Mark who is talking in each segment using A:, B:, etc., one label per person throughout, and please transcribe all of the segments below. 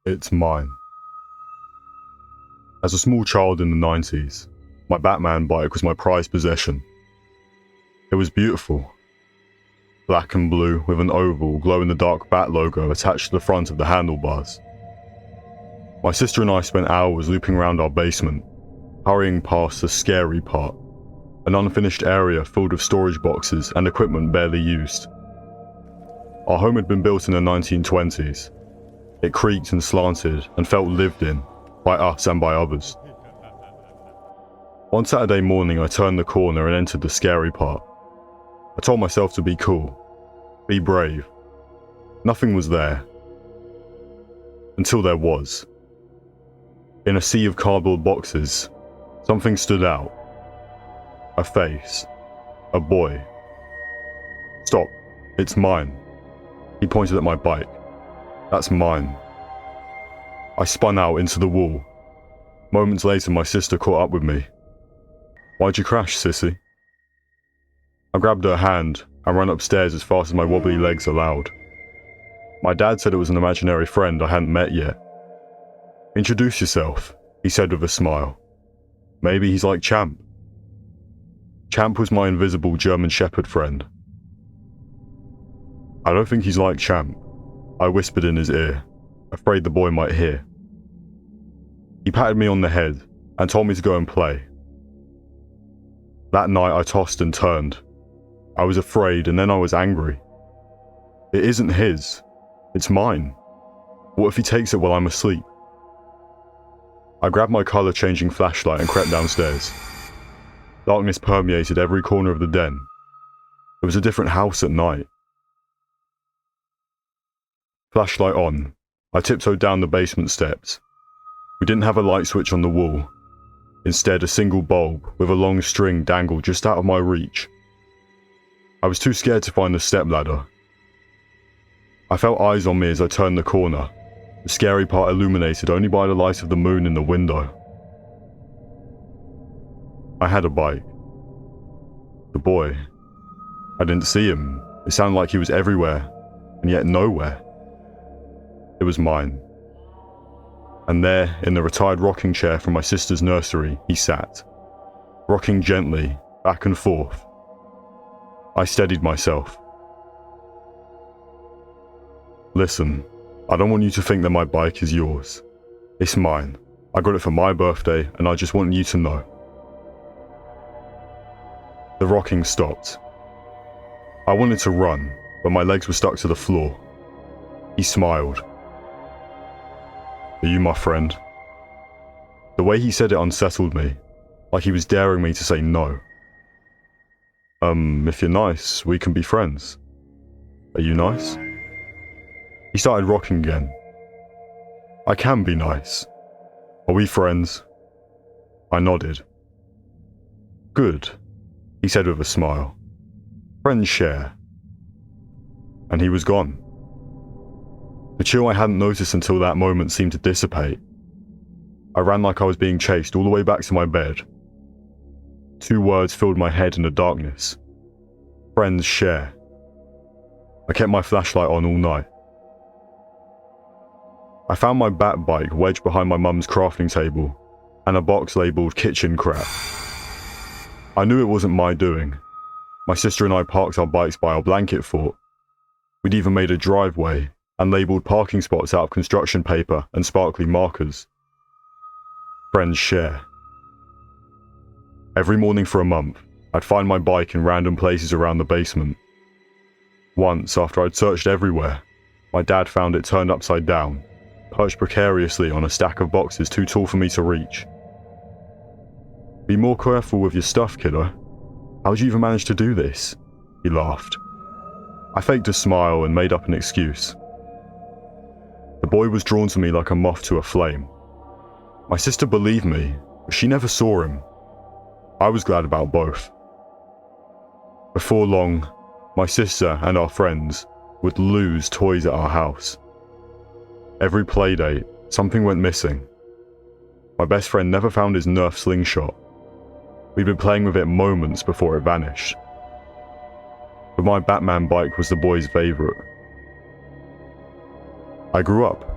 A: It's mine. As a small child in the 90s, my Batman bike was my prized possession. It was beautiful. Black and blue with an oval glow-in-the-dark bat logo attached to the front of the handlebars. My sister and I spent hours looping around our basement, hurrying past the scary part, an unfinished area filled with storage boxes and equipment barely used. Our home had been built in the 1920s. It creaked and slanted and felt lived in, by us and by others. One Saturday morning I turned the corner and entered the scary part. I told myself to be cool, be brave. Nothing was there. Until there was. In a sea of cardboard boxes, something stood out. A face. A boy. Stop. It's mine. He pointed at my bike. That's mine. I spun out into the wall. Moments later, my sister caught up with me. Why'd you crash, sissy? I grabbed her hand and ran upstairs as fast as my wobbly legs allowed. My dad said it was an imaginary friend I hadn't met yet. Introduce yourself, he said with a smile. Maybe he's like Champ. Champ was my invisible German Shepherd friend. I don't think he's like Champ, I whispered in his ear, afraid the boy might hear. He patted me on the head and told me to go and play. That night I tossed and turned. I was afraid and then I was angry. It isn't his, it's mine. What if he takes it while I'm asleep? I grabbed my colour-changing flashlight and crept downstairs. Darkness permeated every corner of the den. It was a different house at night. Flashlight on, I tiptoed down the basement steps. We didn't have a light switch on the wall. Instead, a single bulb with a long string dangled just out of my reach. I was too scared to find the stepladder. I felt eyes on me as I turned the corner, the scary part illuminated only by the light of the moon in the window. I had a bike. The boy. I didn't see him. It sounded like he was everywhere, and yet nowhere. It was mine. And there, in the retired rocking chair from my sister's nursery, he sat, rocking gently, back and forth. I steadied myself. Listen, I don't want you to think that my bike is yours. It's mine. I got it for my birthday, and I just want you to know. The rocking stopped. I wanted to run, but my legs were stuck to the floor. He smiled. Are you my friend? The way he said it unsettled me, like he was daring me to say no. If you're nice, we can be friends. Are you nice? He started rocking again. I can be nice. Are we friends? I nodded. Good, he said with a smile. Friends share. And he was gone. The chill I hadn't noticed until that moment seemed to dissipate. I ran like I was being chased all the way back to my bed. 2 words filled my head in the darkness. Friends share. I kept my flashlight on all night. I found my bat bike wedged behind my mum's crafting table and a box labelled kitchen crap. I knew it wasn't my doing. My sister and I parked our bikes by our blanket fort. We'd even made a driveway and labelled parking spots out of construction paper and sparkly markers. Friends share. Every morning for a month, I'd find my bike in random places around the basement. Once, after I'd searched everywhere, my dad found it turned upside down, perched precariously on a stack of boxes too tall for me to reach. Be more careful with your stuff, kiddo. How'd you even manage to do this? He laughed. I faked a smile and made up an excuse. The boy was drawn to me like a moth to a flame. My sister believed me, but she never saw him. I was glad about both. Before long, my sister and our friends would lose toys at our house. Every playdate, something went missing. My best friend never found his Nerf slingshot. We'd been playing with it moments before it vanished. But my Batman bike was the boy's favourite. I grew up.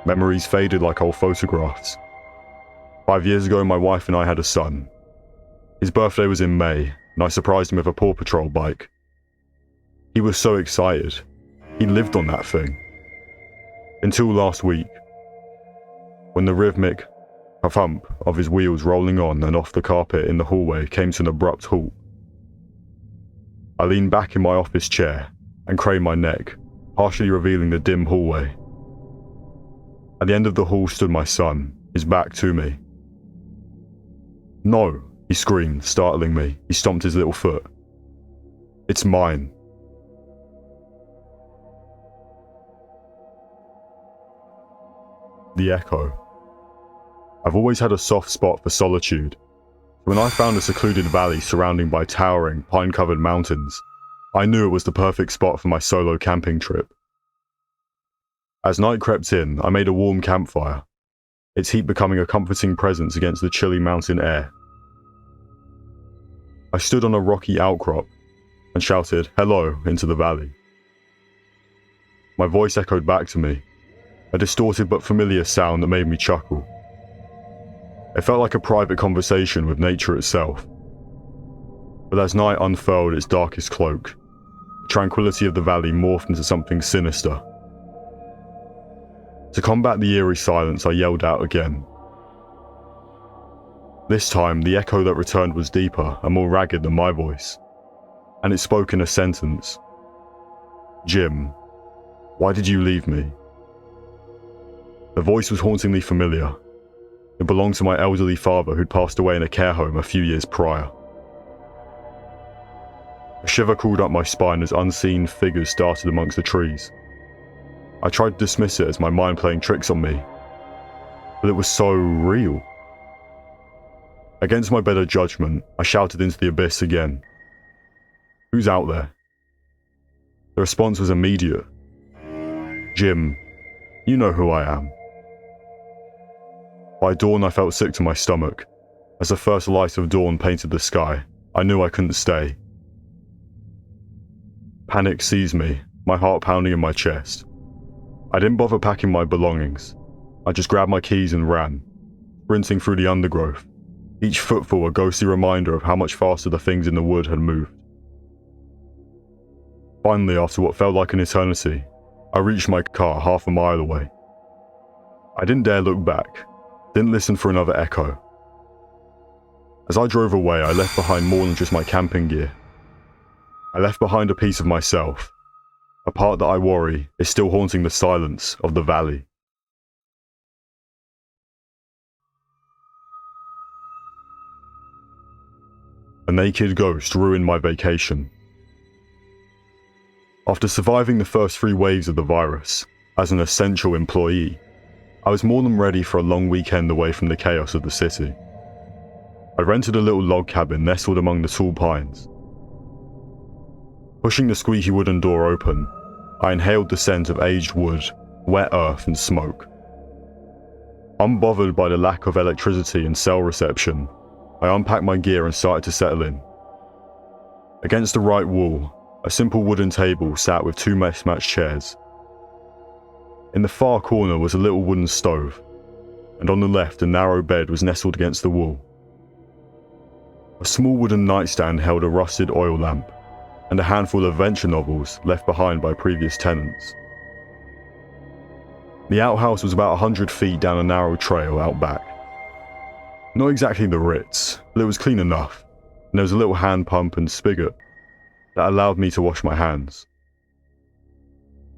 A: Memories faded like old photographs. 5 years ago, my wife and I had a son. His birthday was in May, and I surprised him with a Paw Patrol bike. He was so excited. He lived on that thing. Until last week, when the rhythmic thump of his wheels rolling on and off the carpet in the hallway came to an abrupt halt. I leaned back in my office chair and craned my neck, partially revealing the dim hallway. At the end of the hall stood my son, his back to me. "No," he screamed, startling me. He stomped his little foot. "It's mine." The echo. I've always had a soft spot for solitude. When I found a secluded valley surrounded by towering, pine-covered mountains, I knew it was the perfect spot for my solo camping trip. As night crept in, I made a warm campfire, its heat becoming a comforting presence against the chilly mountain air. I stood on a rocky outcrop and shouted "hello" into the valley. My voice echoed back to me, a distorted but familiar sound that made me chuckle. It felt like a private conversation with nature itself. But as night unfurled its darkest cloak, the tranquility of the valley morphed into something sinister. To combat the eerie silence, I yelled out again. This time, the echo that returned was deeper and more ragged than my voice, and it spoke in a sentence. "Jim, why did you leave me?" The voice was hauntingly familiar. It belonged to my elderly father who'd passed away in a care home a few years prior. A shiver crawled up my spine as unseen figures darted amongst the trees. I tried to dismiss it as my mind playing tricks on me, but it was so real. Against my better judgment, I shouted into the abyss again. "Who's out there?" The response was immediate. "Jim, you know who I am." By dawn, I felt sick to my stomach. As the first light of dawn painted the sky, I knew I couldn't stay. Panic seized me, my heart pounding in my chest. I didn't bother packing my belongings. I just grabbed my keys and ran, sprinting through the undergrowth, each footfall a ghostly reminder of how much faster the things in the wood had moved. Finally, after what felt like an eternity, I reached my car half a mile away. I didn't dare look back, didn't listen for another echo. As I drove away, I left behind more than just my camping gear. I left behind a piece of myself, a part that I worry is still haunting the silence of the valley. A naked ghost ruined my vacation. After surviving the first 3 waves of the virus, as an essential employee, I was more than ready for a long weekend away from the chaos of the city. I rented a little log cabin nestled among the tall pines. Pushing the squeaky wooden door open, I inhaled the scent of aged wood, wet earth and smoke. Unbothered by the lack of electricity and cell reception, I unpacked my gear and started to settle in. Against the right wall, a simple wooden table sat with 2 mismatched chairs. In the far corner was a little wooden stove, and on the left a narrow bed was nestled against the wall. A small wooden nightstand held a rusted oil lamp, and a handful of adventure novels left behind by previous tenants. The outhouse was about 100 feet down a narrow trail out back. Not exactly the Ritz, but it was clean enough, and there was a little hand pump and spigot that allowed me to wash my hands.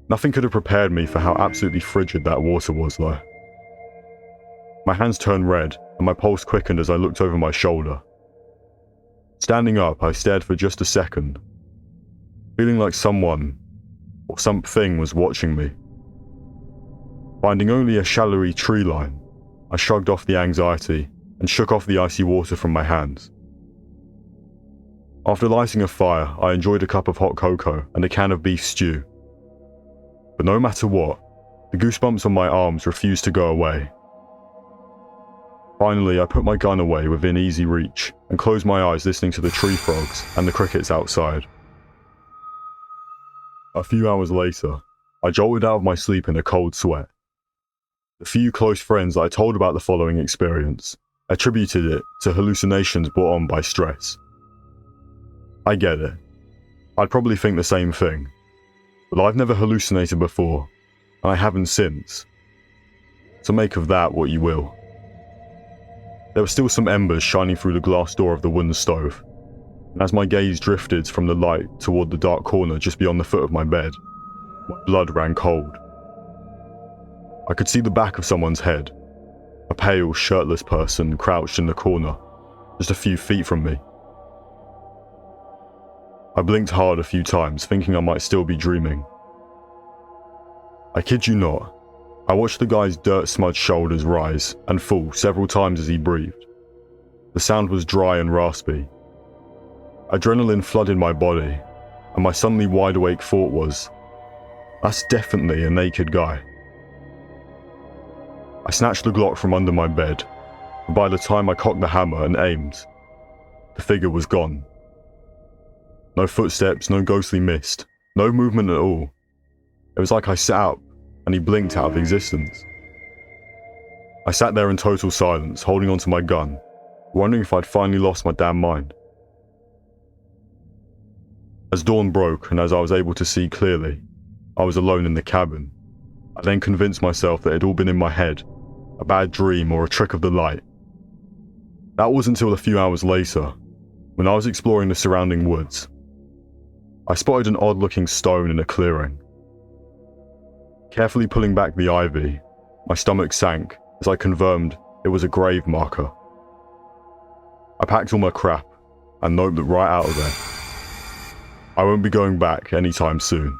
A: Nothing could have prepared me for how absolutely frigid that water was, though. My hands turned red, and my pulse quickened as I looked over my shoulder. Standing up, I stared for just a second, feeling like someone or something was watching me. Finding only a shallowy tree line, I shrugged off the anxiety and shook off the icy water from my hands. After lighting a fire, I enjoyed a cup of hot cocoa and a can of beef stew. But no matter what, the goosebumps on my arms refused to go away. Finally, I put my gun away within easy reach and closed my eyes listening to the tree frogs and the crickets outside. A few hours later, I jolted out of my sleep in a cold sweat. The few close friends that I told about the following experience attributed it to hallucinations brought on by stress. I get it. I'd probably think the same thing, but I've never hallucinated before, and I haven't since. So make of that what you will. There were still some embers shining through the glass door of the wooden stove, and as my gaze drifted from the light toward the dark corner just beyond the foot of my bed, my blood ran cold. I could see the back of someone's head, a pale, shirtless person crouched in the corner, just a few feet from me. I blinked hard a few times, thinking I might still be dreaming. I kid you not, I watched the guy's dirt-smudged shoulders rise and fall several times as he breathed. The sound was dry and raspy. Adrenaline flooded my body, and my suddenly wide-awake thought was, that's definitely a naked guy. I snatched the Glock from under my bed, and by the time I cocked the hammer and aimed, the figure was gone. No footsteps, no ghostly mist, no movement at all. It was like I sat up and he blinked out of existence. I sat there in total silence, holding onto my gun, wondering if I'd finally lost my damn mind. As dawn broke and as I was able to see clearly, I was alone in the cabin. I then convinced myself that it had all been in my head, a bad dream or a trick of the light. That was until a few hours later, when I was exploring the surrounding woods. I spotted an odd-looking stone in a clearing. Carefully pulling back the ivy, my stomach sank as I confirmed it was a grave marker. I packed all my crap and noped right out of there. I won't be going back anytime soon.